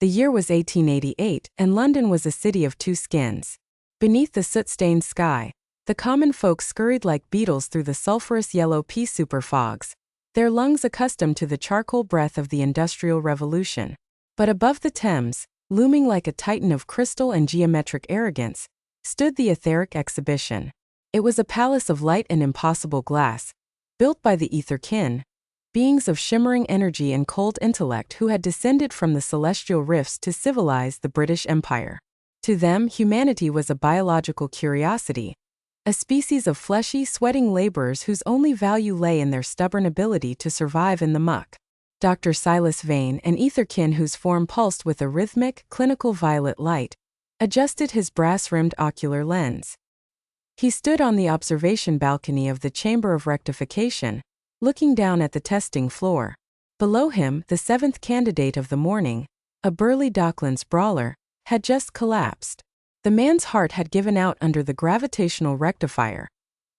The year was 1888, and London was a city of two skins. Beneath the soot-stained sky, the common folk scurried like beetles through the sulphurous yellow pea soup fogs, their lungs accustomed to the charcoal breath of the Industrial Revolution. But above the Thames, looming like a titan of crystal and geometric arrogance, stood the etheric exhibition. It was a palace of light and impossible glass, built by the ether-kin, beings of shimmering energy and cold intellect who had descended from the celestial rifts to civilize the British Empire. To them, humanity was a biological curiosity, a species of fleshy, sweating laborers whose only value lay in their stubborn ability to survive in the muck. Dr. Silas Vane, an ether-kin whose form pulsed with a rhythmic, clinical violet light, adjusted his brass-rimmed ocular lens. He stood on the observation balcony of the Chamber of Rectification, looking down at the testing floor. Below him, the seventh candidate of the morning, a burly Docklands brawler, had just collapsed. The man's heart had given out under the gravitational rectifier,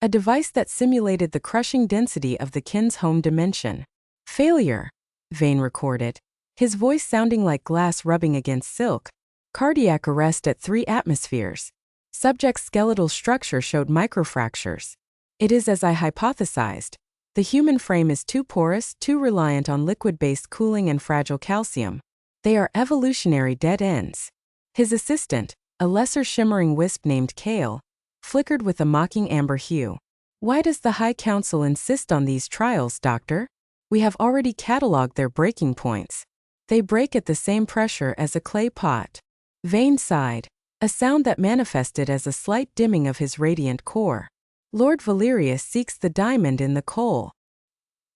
a device that simulated the crushing density of the kin's home dimension. Failure, Vane recorded, his voice sounding like glass rubbing against silk. Cardiac arrest at 3 atmospheres. Subject's skeletal structure showed microfractures. It is as I hypothesized. The human frame is too porous, too reliant on liquid-based cooling and fragile calcium. They are evolutionary dead ends. His assistant, a lesser shimmering wisp named Kale, flickered with a mocking amber hue. Why does the High Council insist on these trials, Doctor? We have already catalogued their breaking points. They break at the same pressure as a clay pot. Vane sighed, a sound that manifested as a slight dimming of his radiant core. Lord Valerius seeks the diamond in the coal.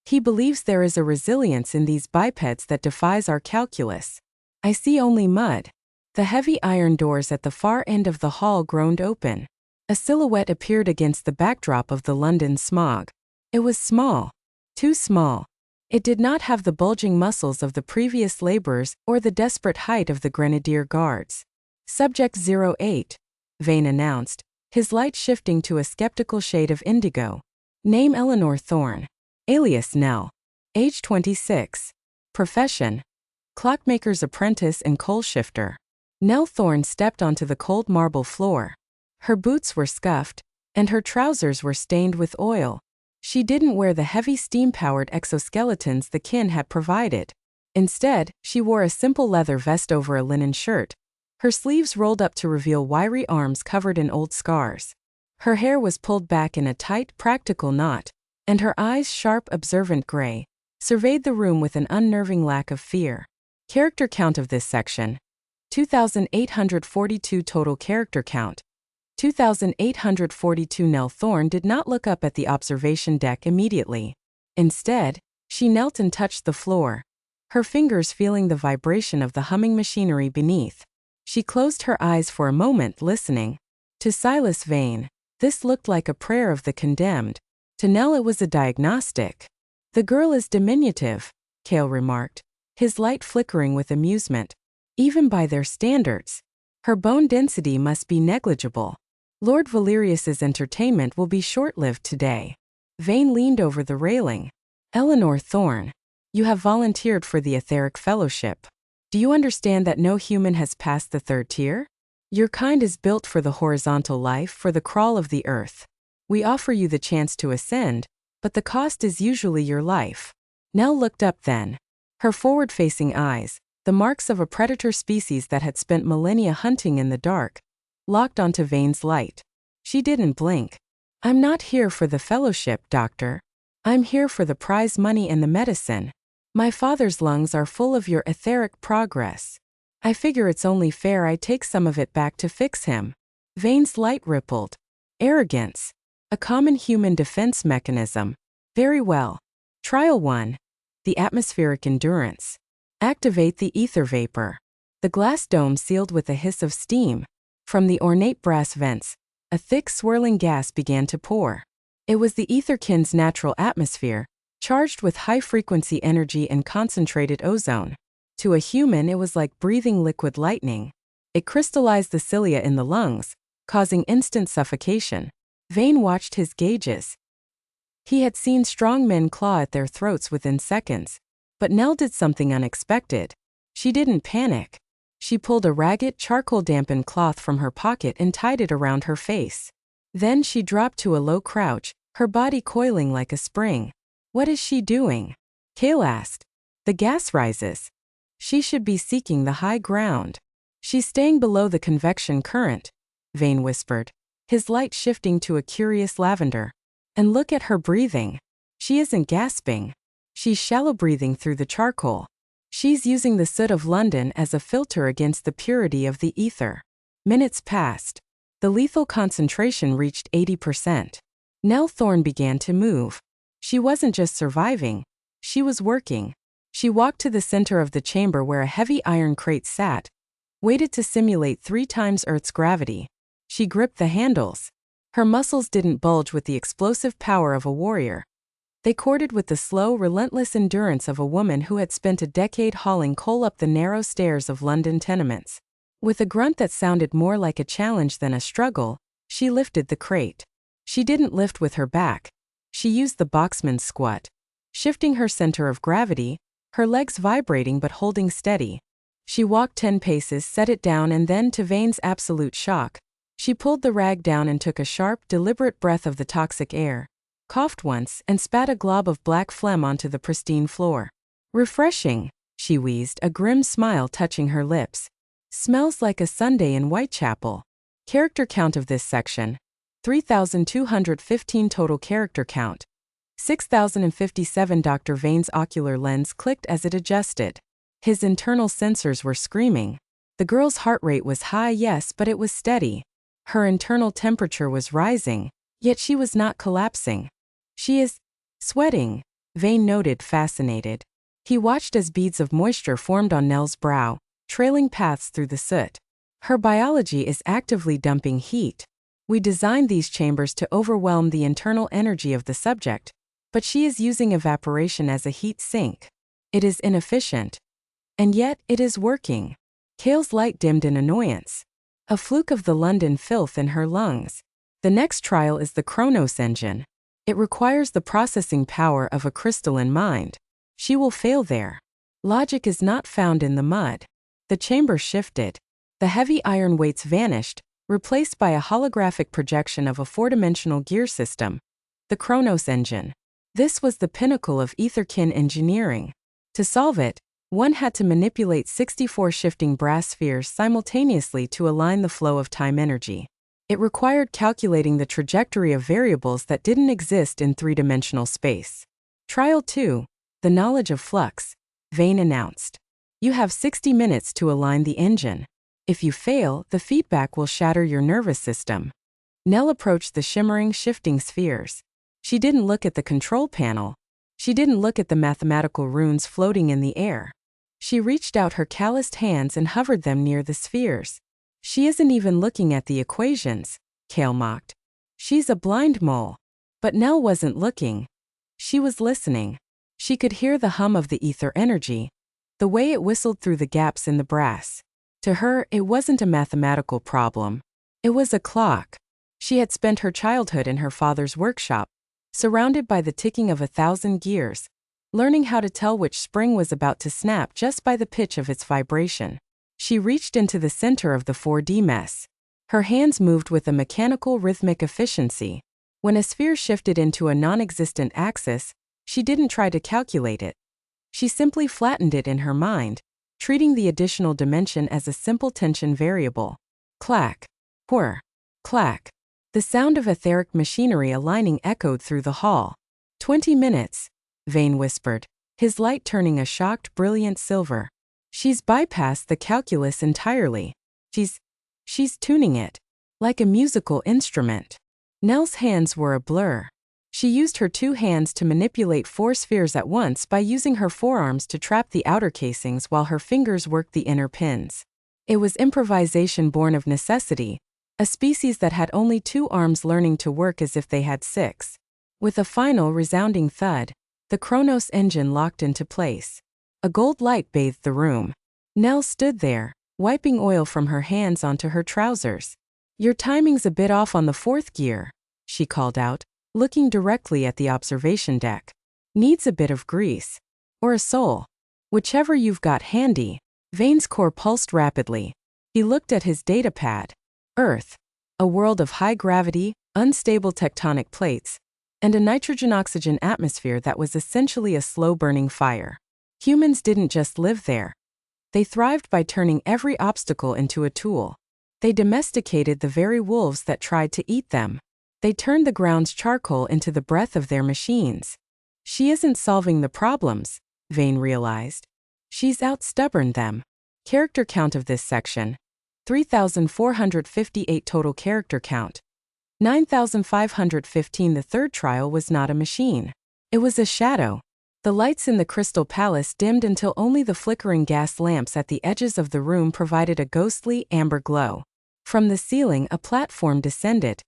He believes there is a resilience in these bipeds that defies our calculus. I see only mud. The heavy iron doors at the far end of the hall groaned open. A silhouette appeared against the backdrop of the London smog. It was small. Too small. It did not have the bulging muscles of the previous laborers or the desperate height of the Grenadier Guards. Subject 08, Vane announced, his light shifting to a skeptical shade of indigo. Name Eleanor Thorne. Alias Nell. Age 26. Profession: clockmaker's apprentice and coal shifter. Nell Thorne stepped onto the cold marble floor. Her boots were scuffed, and her trousers were stained with oil. She didn't wear the heavy steam-powered exoskeletons the kin had provided. Instead, she wore a simple leather vest over a linen shirt, her sleeves rolled up to reveal wiry arms covered in old scars. Her hair was pulled back in a tight, practical knot, and her eyes, sharp, observant gray, surveyed the room with an unnerving lack of fear. Character count of this section: 2,842 total character count. 2,842. Nell Thorne did not look up at the observation deck immediately. Instead, she knelt and touched the floor, her fingers feeling the vibration of the humming machinery beneath. She closed her eyes for a moment, listening. To Silas Vane, this looked like a prayer of the condemned. To Nell it was a diagnostic. The girl is diminutive, Kale remarked, his light flickering with amusement. Even by their standards, her bone density must be negligible. Lord Valerius's entertainment will be short-lived today. Vane leaned over the railing. Eleanor Thorne, you have volunteered for the Etheric Fellowship. Do you understand that no human has passed the 3rd tier? Your kind is built for the horizontal life, for the crawl of the earth. We offer you the chance to ascend, but the cost is usually your life. Nell looked up then. Her forward-facing eyes, the marks of a predator species that had spent millennia hunting in the dark, locked onto Vane's light. She didn't blink. I'm not here for the fellowship, Doctor. I'm here for the prize money and the medicine. My father's lungs are full of your etheric progress. I figure it's only fair I take some of it back to fix him. Vane's light rippled. Arrogance. A common human defense mechanism. Very well. Trial 1. The atmospheric endurance. Activate the ether vapor. The glass dome sealed with a hiss of steam. From the ornate brass vents, a thick swirling gas began to pour. It was the etherkin's natural atmosphere, charged with high-frequency energy and concentrated ozone. To a human it was like breathing liquid lightning. It crystallized the cilia in the lungs, causing instant suffocation. Vane watched his gauges. He had seen strong men claw at their throats within seconds. But Nell did something unexpected. She didn't panic. She pulled a ragged, charcoal-dampened cloth from her pocket and tied it around her face. Then she dropped to a low crouch, her body coiling like a spring. What is she doing? Cale asked. The gas rises. She should be seeking the high ground. She's staying below the convection current, Vane whispered, his light shifting to a curious lavender. And look at her breathing. She isn't gasping. She's shallow breathing through the charcoal. She's using the soot of London as a filter against the purity of the ether. Minutes passed. The lethal concentration reached 80%. Nell Thorne began to move. She wasn't just surviving. She was working. She walked to the center of the chamber where a heavy iron crate sat, waited to simulate 3 times Earth's gravity. She gripped the handles. Her muscles didn't bulge with the explosive power of a warrior. They corded with the slow, relentless endurance of a woman who had spent a decade hauling coal up the narrow stairs of London tenements. With a grunt that sounded more like a challenge than a struggle, she lifted the crate. She didn't lift with her back. She used the boxman's squat, shifting her center of gravity, her legs vibrating but holding steady. She walked 10 paces, set it down, and then, to Vane's absolute shock, she pulled the rag down and took a sharp, deliberate breath of the toxic air, coughed once, and spat a glob of black phlegm onto the pristine floor. Refreshing, she wheezed, a grim smile touching her lips. Smells like a Sunday in Whitechapel. Character count of this section: 3,215 total character count. 6,057. Dr. Vane's ocular lens clicked as it adjusted. His internal sensors were screaming. The girl's heart rate was high, yes, but it was steady. Her internal temperature was rising, yet she was not collapsing. She is sweating, Vane noted, fascinated. He watched as beads of moisture formed on Nell's brow, trailing paths through the soot. Her biology is actively dumping heat. We designed these chambers to overwhelm the internal energy of the subject, but she is using evaporation as a heat sink. It is inefficient. And yet, it is working. Cale's light dimmed in annoyance. A fluke of the London filth in her lungs. The next trial is the Chronos engine. It requires the processing power of a crystalline mind. She will fail there. Logic is not found in the mud. The chamber shifted. The heavy iron weights vanished, replaced by a holographic projection of a 4-dimensional gear system. The Chronos engine. This was the pinnacle of Etherkin engineering. To solve it, one had to manipulate 64 shifting brass spheres simultaneously to align the flow of time energy. It required calculating the trajectory of variables that didn't exist in 3-dimensional space. Trial 2, the knowledge of flux, Vane announced. You have 60 minutes to align the engine. If you fail, the feedback will shatter your nervous system. Nell approached the shimmering, shifting spheres. She didn't look at the control panel. She didn't look at the mathematical runes floating in the air. She reached out her calloused hands and hovered them near the spheres. She isn't even looking at the equations, Cale mocked. She's a blind mole. But Nell wasn't looking. She was listening. She could hear the hum of the ether energy, the way it whistled through the gaps in the brass. To her, it wasn't a mathematical problem. It was a clock. She had spent her childhood in her father's workshop, surrounded by the ticking of 1,000 gears, learning how to tell which spring was about to snap just by the pitch of its vibration. She reached into the center of the 4D mess. Her hands moved with a mechanical, rhythmic efficiency. When a sphere shifted into a non-existent axis, she didn't try to calculate it. She simply flattened it in her mind, treating the additional dimension as a simple tension variable. Clack. Whir. Clack. The sound of etheric machinery aligning echoed through the hall. 20 minutes, Vane whispered, his light turning a shocked, brilliant silver. She's bypassed the calculus entirely. She's tuning it, like a musical instrument. Nell's hands were a blur. She used her 2 hands to manipulate 4 spheres at once by using her forearms to trap the outer casings while her fingers worked the inner pins. It was improvisation born of necessity, a species that had only 2 arms learning to work as if they had 6. With a final resounding thud, the Chronos engine locked into place. A gold light bathed the room. Nell stood there, wiping oil from her hands onto her trousers. Your timing's a bit off on the 4th gear, she called out, looking directly at the observation deck. Needs a bit of grease. Or a sole. Whichever you've got handy, Vane's core pulsed rapidly. He looked at his datapad. Earth. A world of high gravity, unstable tectonic plates, and a nitrogen-oxygen atmosphere that was essentially a slow-burning fire. Humans didn't just live there. They thrived by turning every obstacle into a tool. They domesticated the very wolves that tried to eat them. They turned the ground's charcoal into the breath of their machines. She isn't solving the problems, Vane realized. She's out-stubborned them. Character count of this section: 3,458 total character count. 9,515. The third trial was not a machine. It was a shadow. The lights in the Crystal Palace dimmed until only the flickering gas lamps at the edges of the room provided a ghostly, amber glow. From the ceiling a platform descended,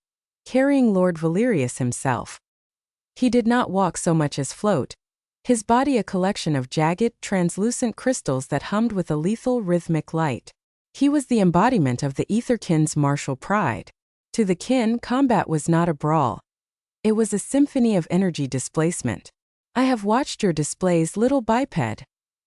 carrying Lord Valerius himself. He did not walk so much as float, his body a collection of jagged, translucent crystals that hummed with a lethal, rhythmic light. He was the embodiment of the Etherkin's martial pride. To the kin, combat was not a brawl. It was a symphony of energy displacement. I have watched your displays, little biped.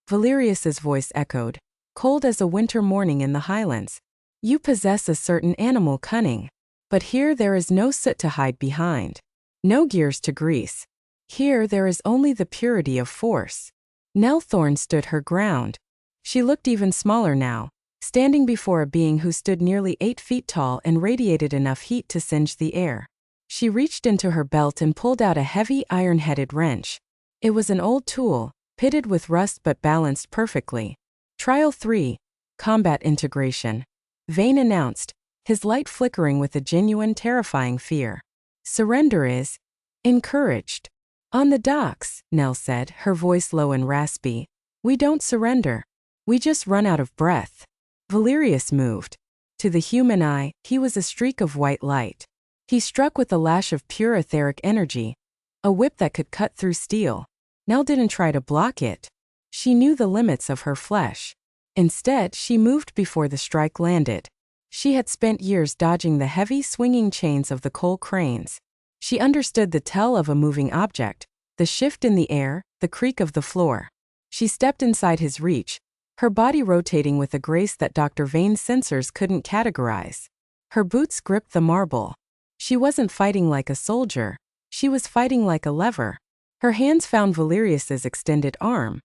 Valerius's voice echoed, cold as a winter morning in the highlands. You possess a certain animal cunning. But here there is no soot to hide behind. No gears to grease. Here there is only the purity of force. Nell Thorne stood her ground. She looked even smaller now, standing before a being who stood nearly 8 feet tall and radiated enough heat to singe the air. She reached into her belt and pulled out a heavy iron-headed wrench. It was an old tool, pitted with rust but balanced perfectly. Trial 3. Combat Integration. Vane announced, his light flickering with a genuine terrifying fear. Surrender is encouraged. On the docks, Nell said, her voice low and raspy. We don't surrender. We just run out of breath. Valerius moved. To the human eye, he was a streak of white light. He struck with a lash of pure etheric energy, a whip that could cut through steel. Nell didn't try to block it. She knew the limits of her flesh. Instead, she moved before the strike landed. She had spent years dodging the heavy, swinging chains of the coal cranes. She understood the tell of a moving object, the shift in the air, the creak of the floor. She stepped inside his reach, her body rotating with a grace that Dr. Vane's sensors couldn't categorize. Her boots gripped the marble. She wasn't fighting like a soldier. She was fighting like a lever. Her hands found Valerius's extended arm,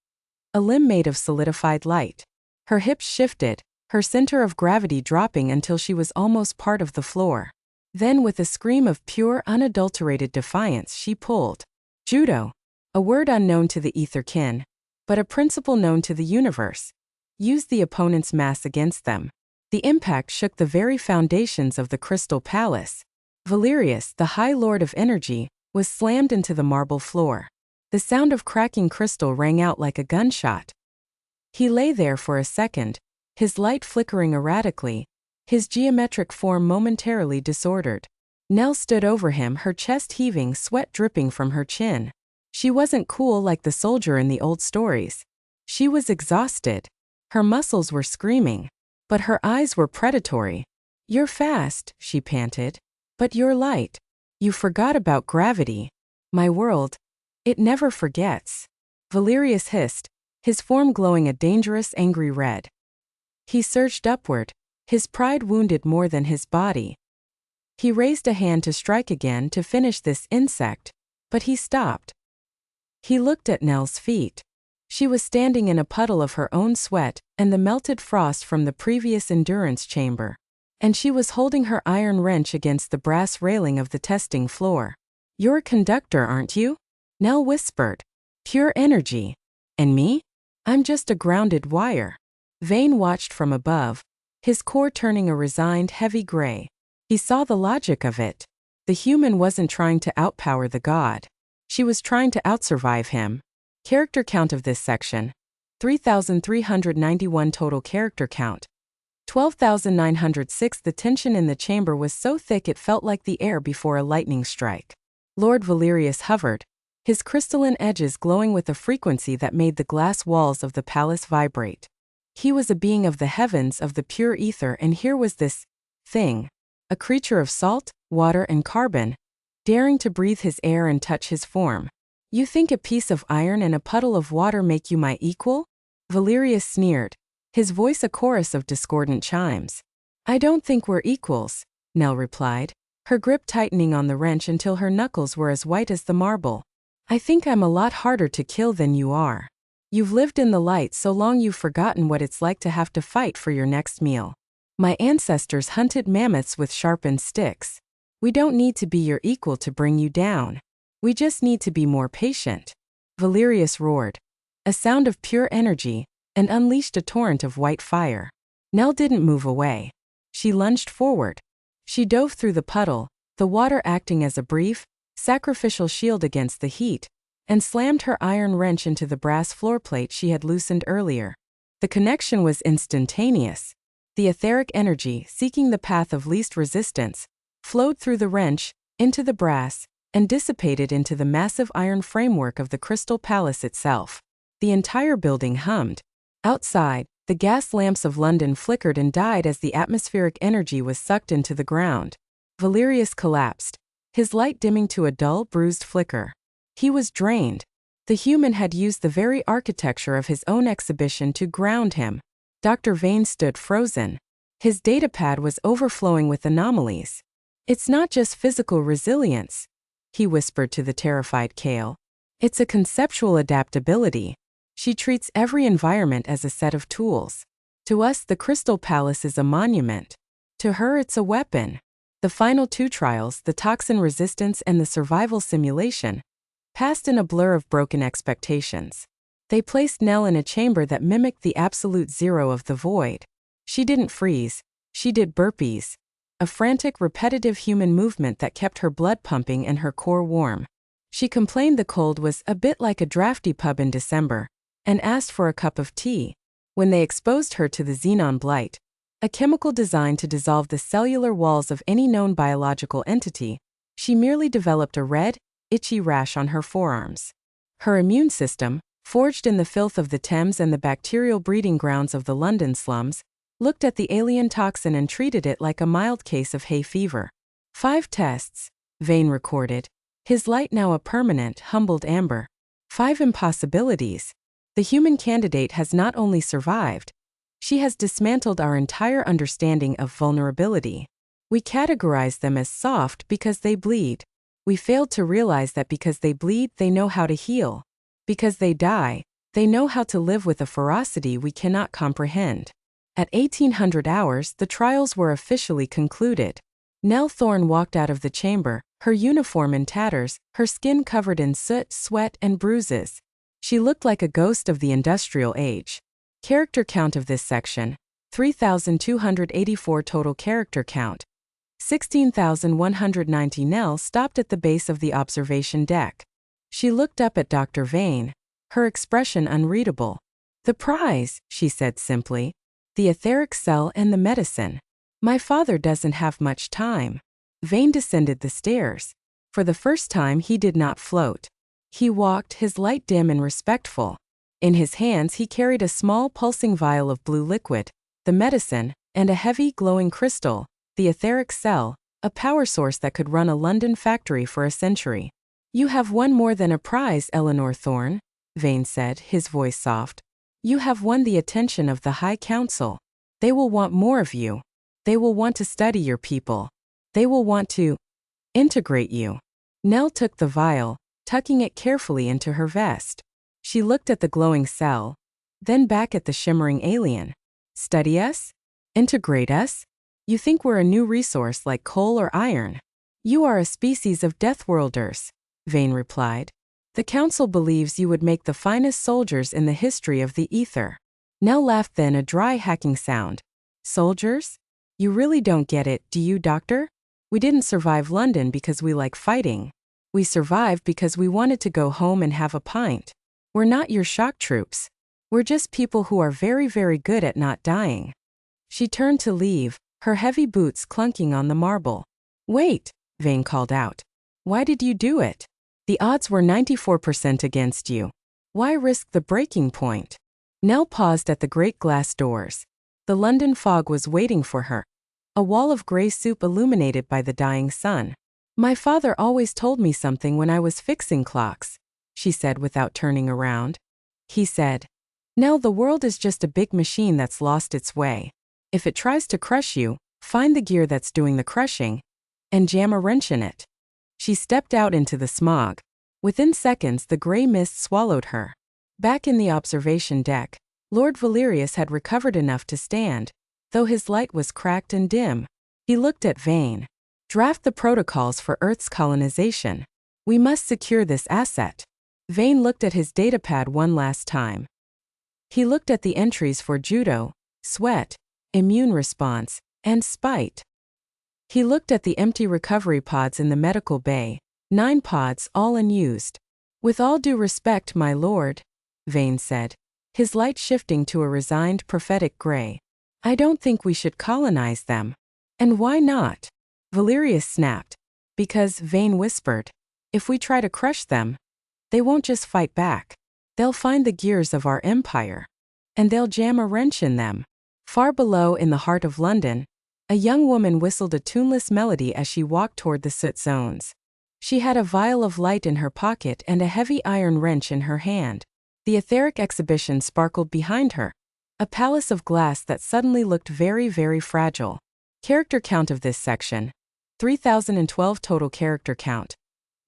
a limb made of solidified light. Her hips shifted, her center of gravity dropping until she was almost part of the floor. Then with a scream of pure, unadulterated defiance she pulled. Judo. A word unknown to the Etherkin, but a principle known to the universe. Used the opponent's mass against them. The impact shook the very foundations of the Crystal Palace. Valerius, the High Lord of Energy, was slammed into the marble floor. The sound of cracking crystal rang out like a gunshot. He lay there for a second, his light flickering erratically, his geometric form momentarily disordered. Nell stood over him, her chest heaving, sweat dripping from her chin. She wasn't cool like the soldier in the old stories. She was exhausted. Her muscles were screaming, but her eyes were predatory. You're fast, she panted. But you're light. You forgot about gravity. My world. It never forgets. Valerius hissed, his form glowing a dangerous, angry red. He surged upward, his pride wounded more than his body. He raised a hand to strike again to finish this insect, but he stopped. He looked at Nell's feet. She was standing in a puddle of her own sweat and the melted frost from the previous endurance chamber. And she was holding her iron wrench against the brass railing of the testing floor. You're a conductor, aren't you? Nell whispered. Pure energy. And me? I'm just a grounded wire. Vane watched from above, his core turning a resigned, heavy gray. He saw the logic of it. The human wasn't trying to outpower the god. She was trying to outsurvive him. Character count of this section: 3,391 total character count. 12,906. The tension in the chamber was so thick it felt like the air before a lightning strike. Lord Valerius hovered, his crystalline edges glowing with a frequency that made the glass walls of the palace vibrate. He was a being of the heavens, of the pure ether, and here was this thing, a creature of salt, water, and carbon, daring to breathe his air and touch his form. You think a piece of iron and a puddle of water make you my equal? Valerius sneered, his voice a chorus of discordant chimes. I don't think we're equals, Nell replied, her grip tightening on the wrench until her knuckles were as white as the marble. I think I'm a lot harder to kill than you are. You've lived in the light so long you've forgotten what it's like to have to fight for your next meal. My ancestors hunted mammoths with sharpened sticks. We don't need to be your equal to bring you down. We just need to be more patient. Valerius roared, a sound of pure energy, and unleashed a torrent of white fire. Nell didn't move away. She lunged forward. She dove through the puddle, the water acting as a brief, sacrificial shield against the heat, and slammed her iron wrench into the brass floor plate she had loosened earlier. The connection was instantaneous. The etheric energy, seeking the path of least resistance, flowed through the wrench, into the brass, and dissipated into the massive iron framework of the Crystal Palace itself. The entire building hummed. Outside, the gas lamps of London flickered and died as the atmospheric energy was sucked into the ground. Valerius collapsed, his light dimming to a dull, bruised flicker. He was drained. The human had used the very architecture of his own exhibition to ground him. Dr. Vane stood frozen. His datapad was overflowing with anomalies. It's not just physical resilience, he whispered to the terrified Kale. It's a conceptual adaptability. She treats every environment as a set of tools. To us, the Crystal Palace is a monument. To her, it's a weapon. The final two trials, the toxin resistance and the survival simulation, passed in a blur of broken expectations. They placed Nell in a chamber that mimicked the absolute zero of the void. She didn't freeze. She did burpees. A frantic, repetitive human movement that kept her blood pumping and her core warm. She complained the cold was a bit like a drafty pub in December, and asked for a cup of tea. When they exposed her to the xenon blight, a chemical designed to dissolve the cellular walls of any known biological entity, she merely developed a red, itchy rash on her forearms. Her immune system, forged in the filth of the Thames and the bacterial breeding grounds of the London slums, looked at the alien toxin and treated it like a mild case of hay fever. 5 tests, Vane recorded, his light now a permanent, humbled amber. 5 impossibilities. The human candidate has not only survived, she has dismantled our entire understanding of vulnerability. We categorize them as soft because they bleed. We failed to realize that because they bleed, they know how to heal. Because they die, they know how to live with a ferocity we cannot comprehend. At 1800 hours, the trials were officially concluded. Nell Thorne walked out of the chamber, her uniform in tatters, her skin covered in soot, sweat, and bruises. She looked like a ghost of the industrial age. Character count of this section, 3,284 total character count. 16,190. Nell stopped at the base of the observation deck. She looked up at Dr. Vane, her expression unreadable. The prize, she said simply. The etheric cell and the medicine. My father doesn't have much time. Vane descended the stairs. For the first time he did not float. He walked, his light dim and respectful. In his hands he carried a small pulsing vial of blue liquid, the medicine, and a heavy glowing crystal, the etheric cell, a power source that could run a London factory for a century. You have won more than a prize, Eleanor Thorne, Vane said, his voice soft. You have won the attention of the High Council. They will want more of you. They will want to study your people. They will want to integrate you. Nell took the vial, tucking it carefully into her vest. She looked at the glowing cell, then back at the shimmering alien. Study us? Integrate us? You think we're a new resource like coal or iron? You are a species of deathworlders, Vane replied. The Council believes you would make the finest soldiers in the history of the ether. Nell laughed, then a dry hacking sound. Soldiers? You really don't get it, do you, Doctor? We didn't survive London because we like fighting. We survived because we wanted to go home and have a pint. We're not your shock troops. We're just people who are very, very good at not dying. She turned to leave, her heavy boots clunking on the marble. Wait, Vane called out. Why did you do it? The odds were 94% against you. Why risk the breaking point? Nell paused at the great glass doors. The London fog was waiting for her. A wall of gray soup illuminated by the dying sun. My father always told me something when I was fixing clocks, she said without turning around. He said, Nell, the world is just a big machine that's lost its way. If it tries to crush you, find the gear that's doing the crushing and jam a wrench in it. She stepped out into the smog. Within seconds, the gray mist swallowed her. Back in the observation deck, Lord Valerius had recovered enough to stand, though his light was cracked and dim. He looked at Vane. Draft the protocols for Earth's colonization. We must secure this asset. Vane looked at his datapad one last time. He looked at the entries for judo, sweat, immune response, and spite. He looked at the empty recovery pods in the medical bay, 9 pods all unused. With all due respect, my lord, Vane said, his light shifting to a resigned prophetic gray. I don't think we should colonize them. And why not? Valerius snapped. Because, Vane whispered, if we try to crush them, they won't just fight back. They'll find the gears of our empire. And they'll jam a wrench in them. Far below, in the heart of London, a young woman whistled a tuneless melody as she walked toward the soot zones. She had a vial of light in her pocket and a heavy iron wrench in her hand. The etheric exhibition sparkled behind her, a palace of glass that suddenly looked very, very fragile. Character count of this section: 3,012 total character count.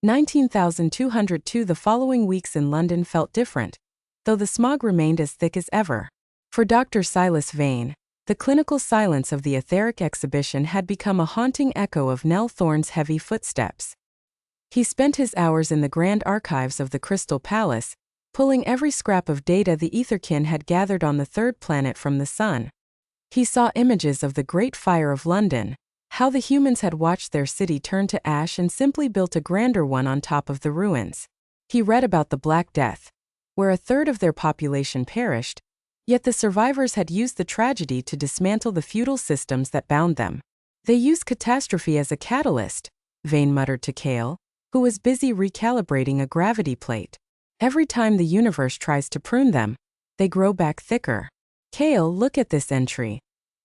19,202. The following weeks in London felt different, though the smog remained as thick as ever. For Dr. Silas Vane, the clinical silence of the etheric exhibition had become a haunting echo of Nell Thorne's heavy footsteps. He spent his hours in the grand archives of the Crystal Palace, pulling every scrap of data the Etherkin had gathered on the third planet from the sun. He saw images of the Great Fire of London, how the humans had watched their city turn to ash and simply built a grander one on top of the ruins. He read about the Black Death, where a third of their population perished, yet the survivors had used the tragedy to dismantle the feudal systems that bound them. They used catastrophe as a catalyst, Vane muttered to Kale, who was busy recalibrating a gravity plate. Every time the universe tries to prune them, they grow back thicker. Kale, look at this entry.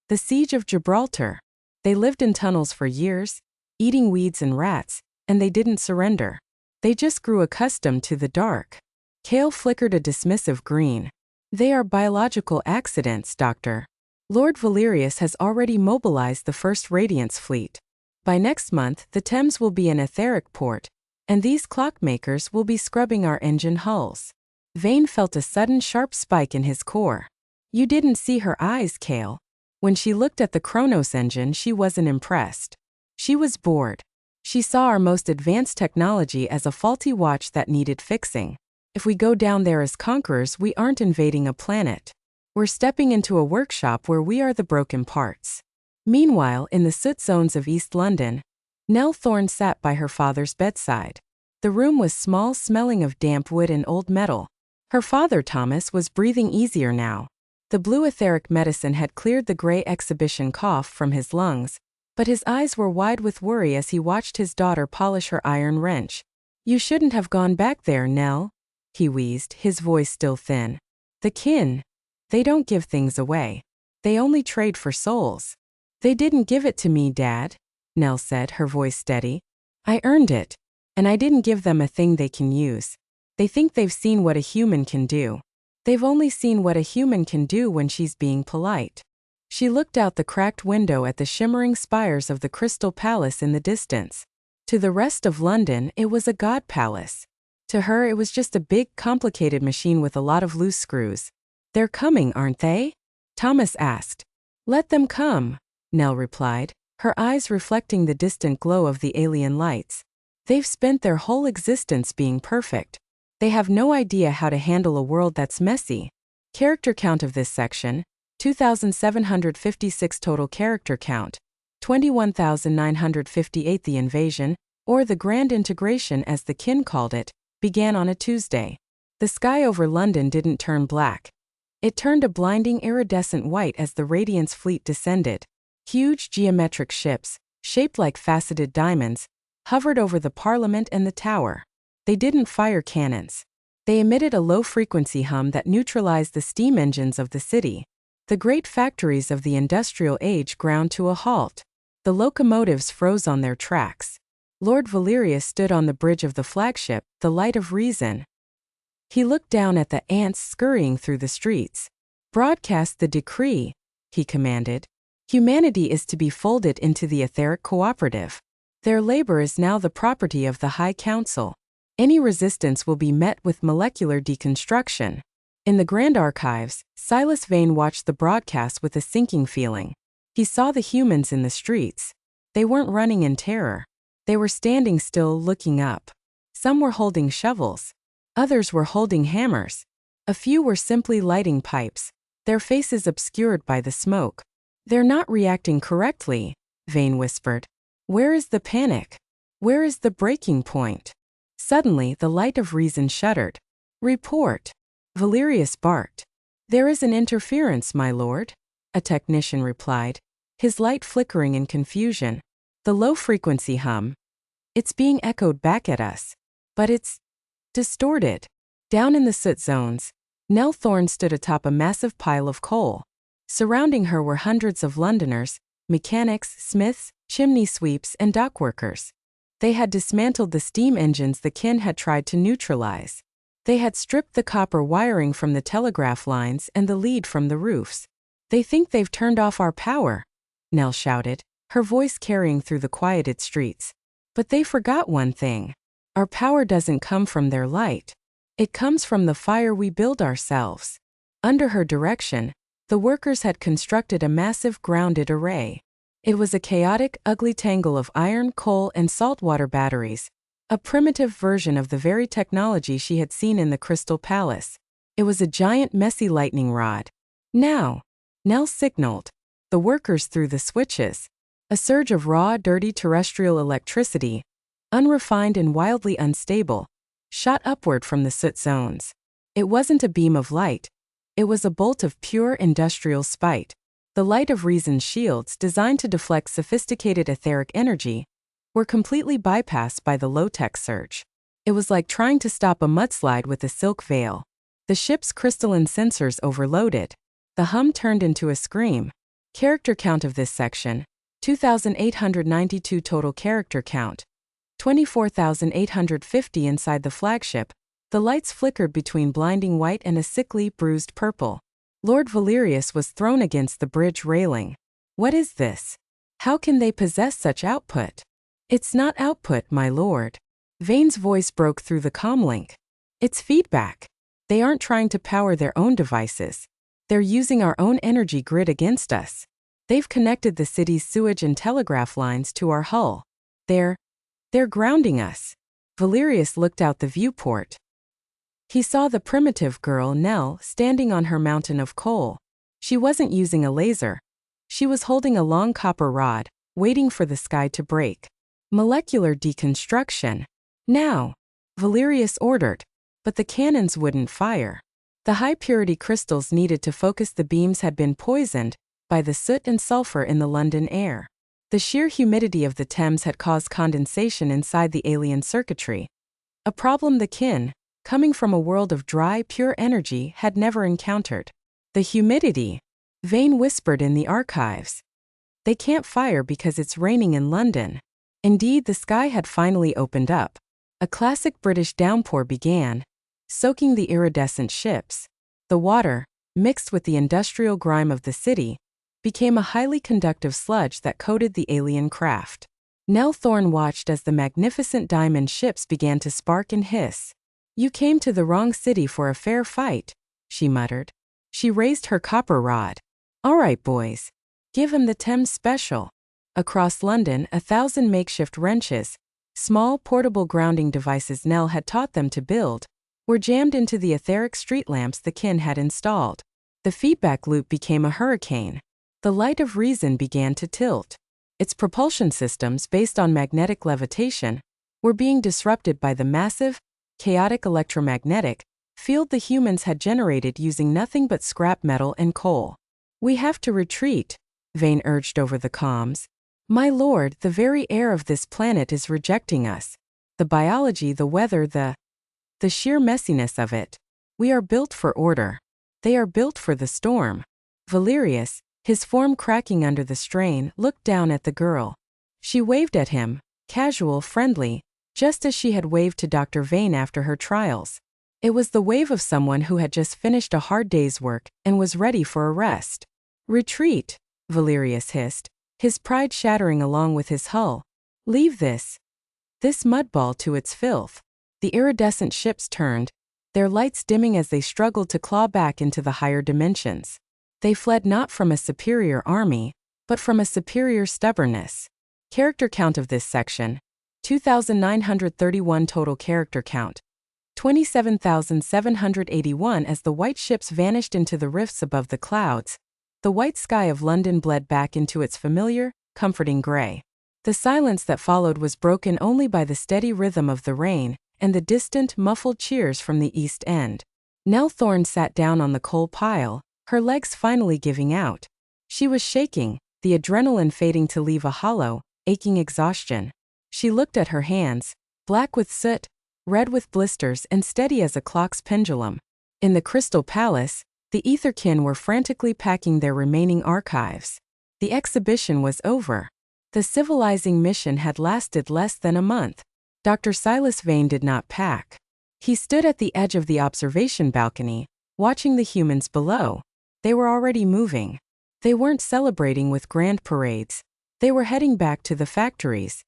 The Siege of Gibraltar. They lived in tunnels for years, eating weeds and rats, and they didn't surrender. They just grew accustomed to the dark. Kale flickered a dismissive green. They are biological accidents, Doctor. Lord Valerius has already mobilized the first Radiance fleet. By next month, the Thames will be an etheric port, and these clockmakers will be scrubbing our engine hulls. Vane felt a sudden sharp spike in his core. You didn't see her eyes, Kale. When she looked at the Kronos engine, she wasn't impressed. She was bored. She saw our most advanced technology as a faulty watch that needed fixing. If we go down there as conquerors, we aren't invading a planet. We're stepping into a workshop where we are the broken parts. Meanwhile, in the soot zones of East London, Nell Thorne sat by her father's bedside. The room was small, smelling of damp wood and old metal. Her father, Thomas, was breathing easier now. The blue etheric medicine had cleared the gray exhibition cough from his lungs, but his eyes were wide with worry as he watched his daughter polish her iron wrench. You shouldn't have gone back there, Nell, he wheezed, his voice still thin. The kin. They don't give things away. They only trade for souls. They didn't give it to me, Dad, Nell said, her voice steady. I earned it. And I didn't give them a thing they can use. They think they've seen what a human can do. They've only seen what a human can do when she's being polite. She looked out the cracked window at the shimmering spires of the Crystal Palace in the distance. To the rest of London, it was a god palace. To her, it was just a big, complicated machine with a lot of loose screws. They're coming, aren't they? Thomas asked. Let them come, Nell replied, her eyes reflecting the distant glow of the alien lights. They've spent their whole existence being perfect. They have no idea how to handle a world that's messy. Character count of this section: 2,756 total character count, 21,958. The invasion, or the Grand Integration as the kin called it, began on a Tuesday. The sky over London didn't turn black. It turned a blinding iridescent white as the Radiance fleet descended. Huge geometric ships, shaped like faceted diamonds, hovered over the Parliament and the Tower. They didn't fire cannons. They emitted a low-frequency hum that neutralized the steam engines of the city. The great factories of the industrial age ground to a halt. The locomotives froze on their tracks. Lord Valerius stood on the bridge of the flagship, the Light of Reason. He looked down at the ants scurrying through the streets. Broadcast the decree, he commanded. Humanity is to be folded into the etheric cooperative. Their labor is now the property of the High Council. Any resistance will be met with molecular deconstruction. In the Grand Archives, Silas Vane watched the broadcast with a sinking feeling. He saw the humans in the streets. They weren't running in terror. They were standing still, looking up. Some were holding shovels. Others were holding hammers. A few were simply lighting pipes, their faces obscured by the smoke. They're not reacting correctly, Vane whispered. Where is the panic? Where is the breaking point? Suddenly, the light of reason shuddered. Report. Valerius barked. There is an interference, my lord, a technician replied, his light flickering in confusion. The low-frequency hum. It's being echoed back at us. But it's distorted. Down in the soot zones, Nell Thorne stood atop a massive pile of coal. Surrounding her were hundreds of Londoners, mechanics, smiths, chimney sweeps, and dockworkers. They had dismantled the steam engines the kin had tried to neutralize. They had stripped the copper wiring from the telegraph lines and the lead from the roofs. They think they've turned off our power, Nell shouted, her voice carrying through the quieted streets. But they forgot one thing. Our power doesn't come from their light. It comes from the fire we build ourselves. Under her direction, the workers had constructed a massive grounded array. It was a chaotic, ugly tangle of iron, coal, and saltwater batteries, a primitive version of the very technology she had seen in the Crystal Palace. It was a giant, messy lightning rod. Now, Nell signaled. The workers threw the switches. A surge of raw, dirty terrestrial electricity, unrefined and wildly unstable, shot upward from the soot zones. It wasn't a beam of light. It was a bolt of pure industrial spite. The light of reason's shields, designed to deflect sophisticated etheric energy, were completely bypassed by the low-tech surge. It was like trying to stop a mudslide with a silk veil. The ship's crystalline sensors overloaded. The hum turned into a scream. Character count of this section: 2,892 total character count. 24,850 inside the flagship. The lights flickered between blinding white and a sickly, bruised purple. Lord Valerius was thrown against the bridge railing. What is this? How can they possess such output? It's not output, my lord. Vane's voice broke through the comlink. It's feedback. They aren't trying to power their own devices. They're using our own energy grid against us. They've connected the city's sewage and telegraph lines to our hull. They're grounding us. Valerius looked out the viewport. He saw the primitive girl, Nell, standing on her mountain of coal. She wasn't using a laser. She was holding a long copper rod, waiting for the sky to break. Molecular deconstruction. Now, Valerius ordered. But the cannons wouldn't fire. The high-purity crystals needed to focus the beams had been poisoned by the soot and sulfur in the London air. The sheer humidity of the Thames had caused condensation inside the alien circuitry. A problem the kin, coming from a world of dry, pure energy, had never encountered. The humidity, Vane whispered in the archives. They can't fire because it's raining in London. Indeed, the sky had finally opened up. A classic British downpour began, soaking the iridescent ships. The water, mixed with the industrial grime of the city, became a highly conductive sludge that coated the alien craft. Nell Thorne watched as the magnificent diamond ships began to spark and hiss. You came to the wrong city for a fair fight, she muttered. She raised her copper rod. All right, boys. Give him the Thames special. Across London, 1,000 makeshift wrenches, small portable grounding devices Nell had taught them to build, were jammed into the etheric street lamps the kin had installed. The feedback loop became a hurricane. The light of reason began to tilt. Its propulsion systems, based on magnetic levitation, were being disrupted by the massive, chaotic electromagnetic field the humans had generated using nothing but scrap metal and coal. We have to retreat, Vane urged over the comms. My lord, the very air of this planet is rejecting us. The biology, the weather, the sheer messiness of it. We are built for order. They are built for the storm. Valerius, his form cracking under the strain, looked down at the girl. She waved at him, casual, friendly, just as she had waved to Dr. Vane after her trials. It was the wave of someone who had just finished a hard day's work and was ready for a rest. Retreat, Valerius hissed, his pride shattering along with his hull. Leave this mudball to its filth. The iridescent ships turned, their lights dimming as they struggled to claw back into the higher dimensions. They fled not from a superior army, but from a superior stubbornness. Character count of this section: 2,931 total character count. 27,781 as the white ships vanished into the rifts above the clouds. The white sky of London bled back into its familiar, comforting gray. The silence that followed was broken only by the steady rhythm of the rain and the distant, muffled cheers from the East End. Nell Thorne sat down on the coal pile, her legs finally giving out. She was shaking, the adrenaline fading to leave a hollow, aching exhaustion. She looked at her hands, black with soot, red with blisters and steady as a clock's pendulum. In the Crystal Palace, the Etherkin were frantically packing their remaining archives. The exhibition was over. The civilizing mission had lasted less than a month. Dr. Silas Vane did not pack. He stood at the edge of the observation balcony, watching the humans below. They were already moving. They weren't celebrating with grand parades. They were heading back to the factories.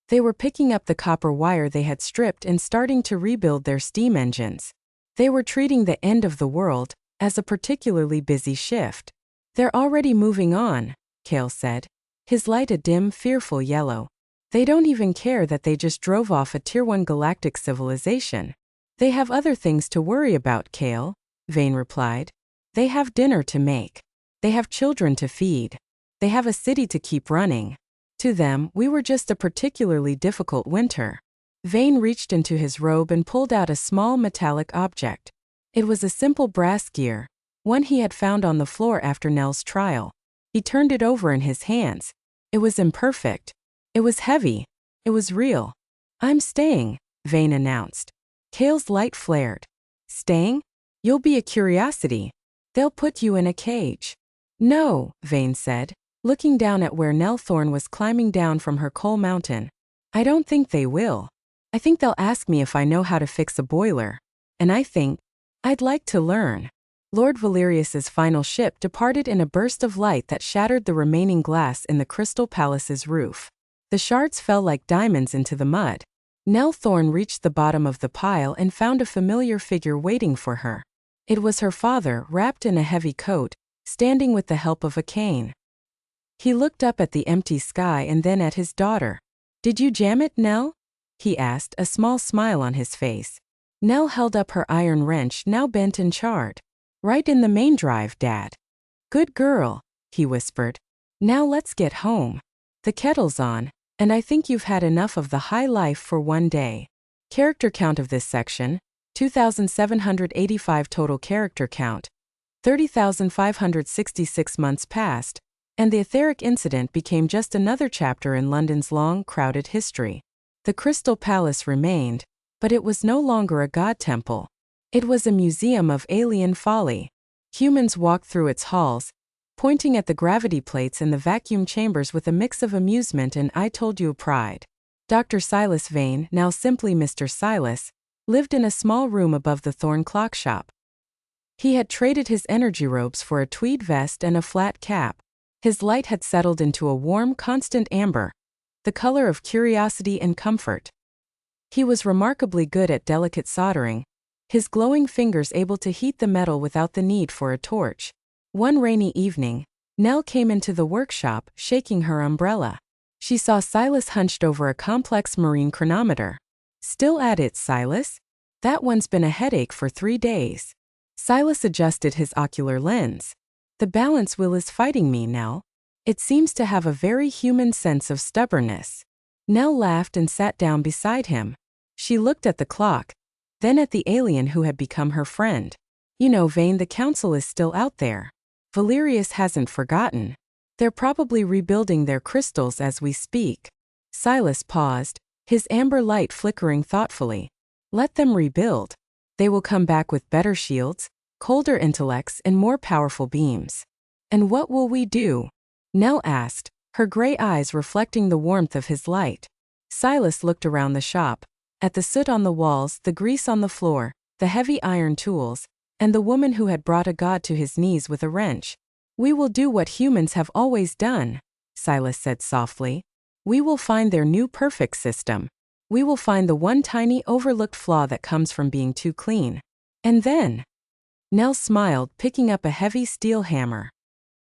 They were picking up the copper wire they had stripped and starting to rebuild their steam engines. They were treating the end of the world as a particularly busy shift. They're already moving on, Cale said, his light a dim, fearful yellow. They don't even care that they just drove off a Tier 1 galactic civilization. They have other things to worry about, Cale, Vane replied. They have dinner to make. They have children to feed. They have a city to keep running. To them, we were just a particularly difficult winter. Vane reached into his robe and pulled out a small metallic object. It was a simple brass gear, one he had found on the floor after Nell's trial. He turned it over in his hands. It was imperfect. It was heavy. It was real. I'm staying, Vane announced. Cale's light flared. Staying? You'll be a curiosity. They'll put you in a cage. No, Vane said, looking down at where Nell Thorne was climbing down from her coal mountain. I don't think they will. I think they'll ask me if I know how to fix a boiler. And I think I'd like to learn. Lord Valerius's final ship departed in a burst of light that shattered the remaining glass in the Crystal Palace's roof. The shards fell like diamonds into the mud. Nell Thorne reached the bottom of the pile and found a familiar figure waiting for her. It was her father, wrapped in a heavy coat, standing with the help of a cane. He looked up at the empty sky and then at his daughter. Did you jam it, Nell? He asked, a small smile on his face. Nell held up her iron wrench, now bent and charred. Right in the main drive, Dad. Good girl, he whispered. Now let's get home. The kettle's on, and I think you've had enough of the high life for one day. Character count of this section: 2,785 total character count. 30,566 months passed, and the etheric incident became just another chapter in London's long, crowded history. The Crystal Palace remained, but it was no longer a god temple. It was a museum of alien folly. Humans walked through its halls, pointing at the gravity plates and the vacuum chambers with a mix of amusement and I told you pride. Dr. Silas Vane, now simply Mr. Silas, lived in a small room above the Thorne clock shop. He had traded his energy robes for a tweed vest and a flat cap. His light had settled into a warm, constant amber, the color of curiosity and comfort. He was remarkably good at delicate soldering, his glowing fingers able to heat the metal without the need for a torch. One rainy evening, Nell came into the workshop, shaking her umbrella. She saw Silas hunched over a complex marine chronometer. Still at it, Silas? That one's been a headache for 3 days. Silas adjusted his ocular lens. The balance wheel is fighting me, Nell. It seems to have a very human sense of stubbornness. Nell laughed and sat down beside him. She looked at the clock, then at the alien who had become her friend. You know, Vane, the council is still out there. Valerius hasn't forgotten. They're probably rebuilding their crystals as we speak. Silas paused, his amber light flickering thoughtfully. Let them rebuild. They will come back with better shields, colder intellects, and more powerful beams. And what will we do? Nell asked, her gray eyes reflecting the warmth of his light. Silas looked around the shop, at the soot on the walls, the grease on the floor, the heavy iron tools, and the woman who had brought a god to his knees with a wrench. "We will do what humans have always done," Silas said softly. "We will find their new perfect system. We will find the one tiny overlooked flaw that comes from being too clean. And then," Nell smiled, picking up a heavy steel hammer.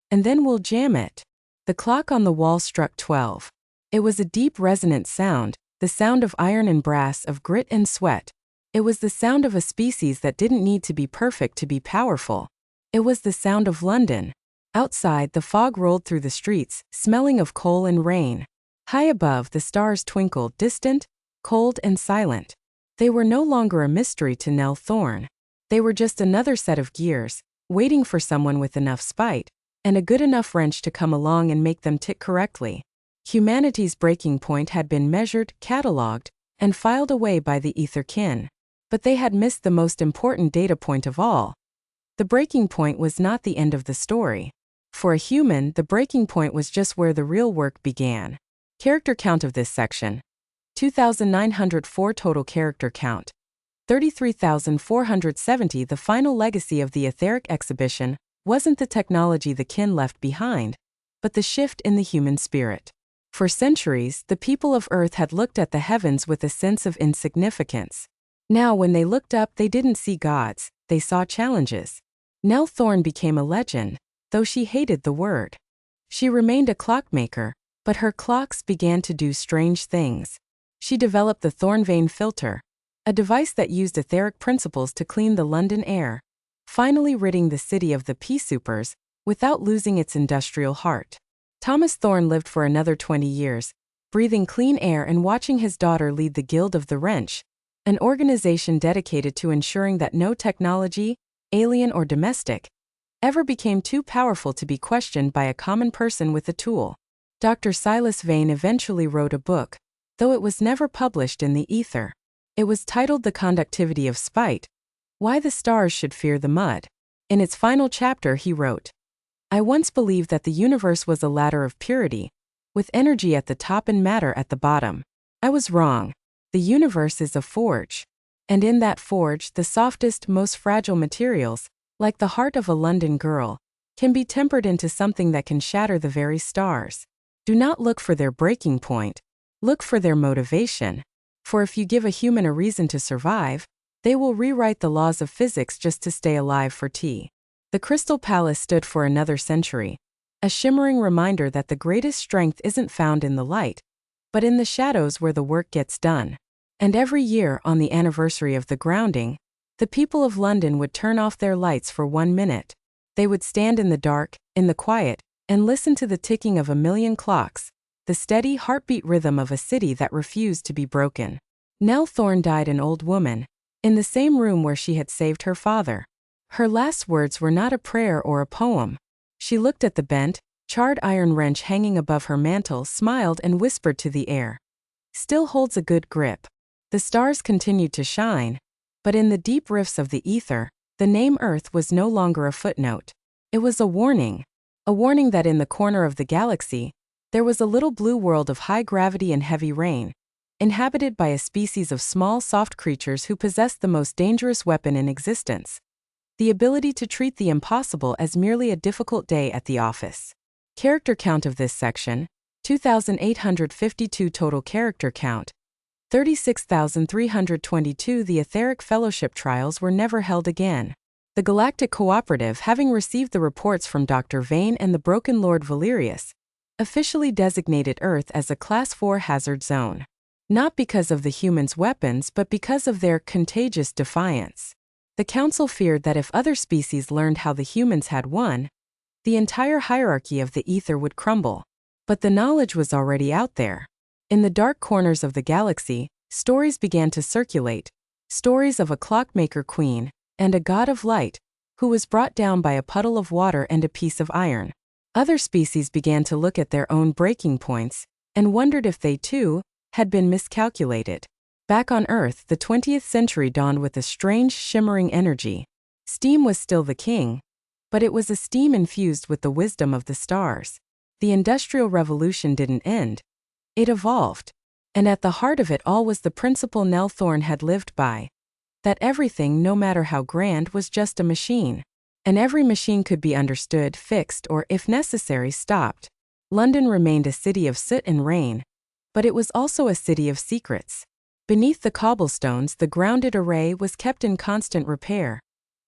"And then we'll jam it." The clock on the wall struck 12. It was a deep resonant sound, the sound of iron and brass, of grit and sweat. It was the sound of a species that didn't need to be perfect to be powerful. It was the sound of London. Outside, the fog rolled through the streets, smelling of coal and rain. High above, the stars twinkled, distant, cold and silent. They were no longer a mystery to Nell Thorne. They were just another set of gears, waiting for someone with enough spite and a good enough wrench to come along and make them tick correctly. Humanity's breaking point had been measured, catalogued, and filed away by the ether-kin. But they had missed the most important data point of all. The breaking point was not the end of the story. For a human, the breaking point was just where the real work began. Character count of this section: 2,904 total character count. 33,470. The final legacy of the etheric exhibition wasn't the technology the kin left behind, but the shift in the human spirit. For centuries, the people of Earth had looked at the heavens with a sense of insignificance. Now, when they looked up, they didn't see gods, they saw challenges. Nell Thorne became a legend, though she hated the word. She remained a clockmaker, but her clocks began to do strange things. She developed the Thornvane filter, a device that used etheric principles to clean the London air, finally ridding the city of the pea supers without losing its industrial heart. Thomas Thorne lived for another 20 years, breathing clean air and watching his daughter lead the Guild of the Wrench, an organization dedicated to ensuring that no technology, alien or domestic, ever became too powerful to be questioned by a common person with a tool. Dr. Silas Vane eventually wrote a book, though it was never published in the ether. It was titled The Conductivity of Spite: Why the Stars Should Fear the Mud. In its final chapter he wrote, "I once believed that the universe was a ladder of purity, with energy at the top and matter at the bottom. I was wrong. The universe is a forge. And in that forge, the softest, most fragile materials, like the heart of a London girl, can be tempered into something that can shatter the very stars. Do not look for their breaking point. Look for their motivation. For if you give a human a reason to survive, they will rewrite the laws of physics just to stay alive for tea." The Crystal Palace stood for another century, a shimmering reminder that the greatest strength isn't found in the light, but in the shadows where the work gets done. And every year, on the anniversary of the grounding, the people of London would turn off their lights for 1 minute. They would stand in the dark, in the quiet, and listen to the ticking of a million clocks, the steady heartbeat rhythm of a city that refused to be broken. Nell Thorne died an old woman, in the same room where she had saved her father. Her last words were not a prayer or a poem. She looked at the bent, charred iron wrench hanging above her mantel, smiled and whispered to the air, "Still holds a good grip." The stars continued to shine, but in the deep rifts of the ether, the name Earth was no longer a footnote. It was a warning that in the corner of the galaxy, there was a little blue world of high gravity and heavy rain, inhabited by a species of small, soft creatures who possessed the most dangerous weapon in existence: the ability to treat the impossible as merely a difficult day at the office. Character count of this section: 2,852 total character count. 36,322. The Etheric Fellowship trials were never held again. The Galactic Cooperative, having received the reports from Dr. Vane and the Broken Lord Valerius, officially designated Earth as a Class 4 hazard zone. Not because of the humans' weapons, but because of their contagious defiance. The Council feared that if other species learned how the humans had won, the entire hierarchy of the ether would crumble. But the knowledge was already out there. In the dark corners of the galaxy, stories began to circulate, stories of a clockmaker queen and a god of light who was brought down by a puddle of water and a piece of iron. Other species began to look at their own breaking points and wondered if they, too, had been miscalculated. Back on Earth, the 20th century dawned with a strange, shimmering energy. Steam was still the king, but it was a steam infused with the wisdom of the stars. The Industrial Revolution didn't end. It evolved. And at the heart of it all was the principle Nell Thorne had lived by: That everything, no matter how grand, was just a machine. And every machine could be understood, fixed, or, if necessary, stopped. London remained a city of soot and rain. But it was also a city of secrets. Beneath the cobblestones, the grounded array was kept in constant repair.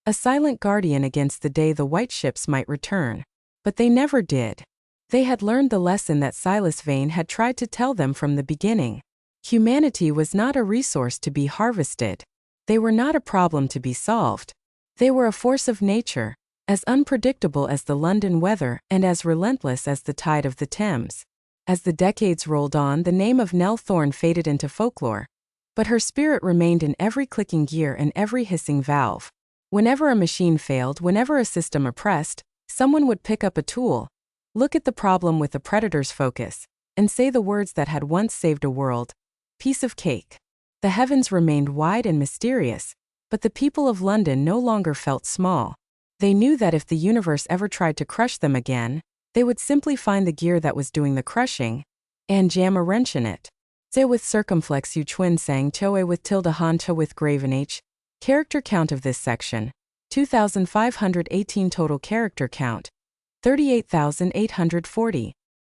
A silent guardian against the day the white ships might return. But they never did. They had learned the lesson that Silas Vane had tried to tell them from the beginning. Humanity was not a resource to be harvested. They were not a problem to be solved. They were a force of nature, as unpredictable as the London weather and as relentless as the tide of the Thames. As the decades rolled on, the name of Nell Thorne faded into folklore. But her spirit remained in every clicking gear and every hissing valve. Whenever a machine failed, whenever a system oppressed, someone would pick up a tool, look at the problem with a predator's focus, and say the words that had once saved a world. Piece of cake. The heavens remained wide and mysterious, but the people of London no longer felt small. They knew that if the universe ever tried to crush them again, they would simply find the gear that was doing the crushing and jam a wrench in it. Ze with circumflex u twin sang toe with tilde han to with graven h. Character count of this section: 2,518 total character count, 38,840.